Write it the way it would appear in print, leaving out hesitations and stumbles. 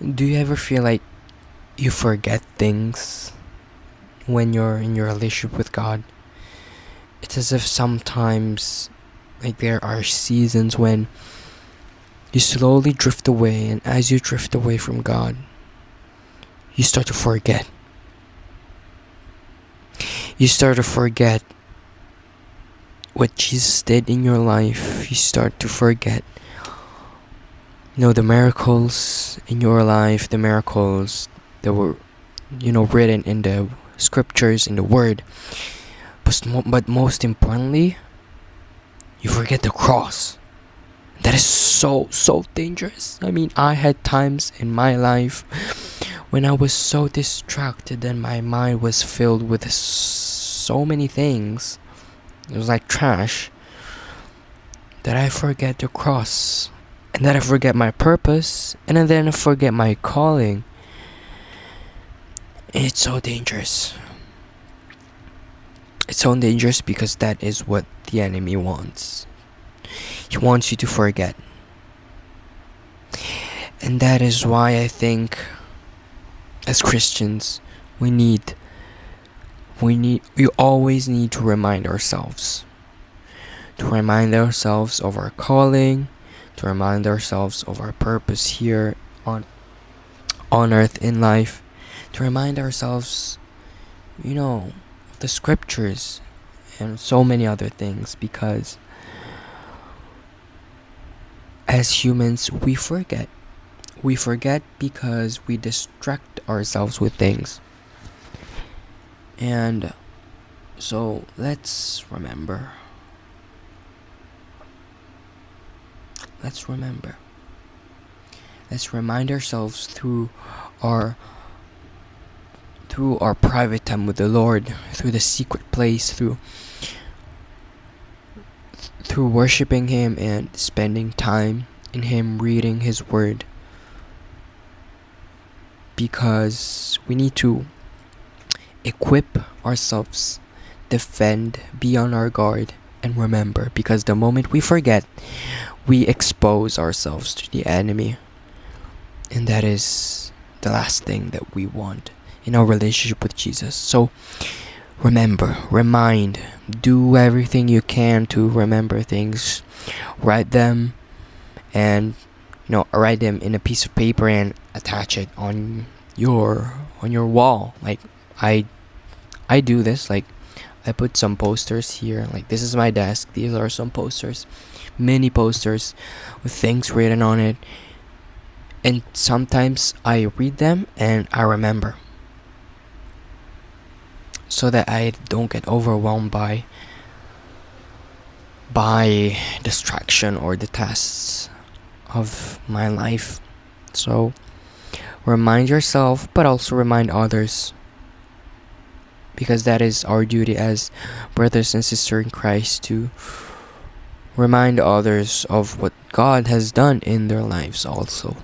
Do you ever feel like you forget things when you're in your relationship with God? It's as if sometimes, like, there are seasons when you slowly drift away, and as you drift away from God, you start to forget. You start to forget what Jesus did in your life. You start to forget, the miracles in your life, the miracles that were, written in the scriptures, in the word. But most importantly, you forget the cross. That is so dangerous. I mean, I had times in my life when I was so distracted and my mind was filled with so many things. It was like trash, that I forget the cross, and that I forget my purpose, and then I forget my calling. It's so dangerous. It's so dangerous because that is what the enemy wants. He wants you to forget. And that is why I think, as Christians, we always need to remind ourselves. To remind ourselves of our calling, to remind ourselves of our purpose here on earth in life, to remind ourselves, of the scriptures and so many other things, because as humans we forget. We forget because we distract ourselves with things. And so let's remember. Let's remind ourselves through our private time with the Lord, through the secret place, through worshiping Him and spending time in Him, reading His word. Because we need to equip ourselves, defend, be on our guard, and remember. Because the moment we forget, we expose ourselves to the enemy. And that is the last thing that we want in our relationship with Jesus. So remind, do everything you can to remember things. Write them, and write them in a piece of paper and attach it on your wall. Like I do this. Like, I put some posters here. Like, this is my desk. These are some posters, mini posters with things written on it. And sometimes I read them and I remember, so that I don't get overwhelmed by distraction or the tasks of my life. So remind yourself, but also remind others, because that is our duty as brothers and sisters in Christ, to remind others of what God has done in their lives also.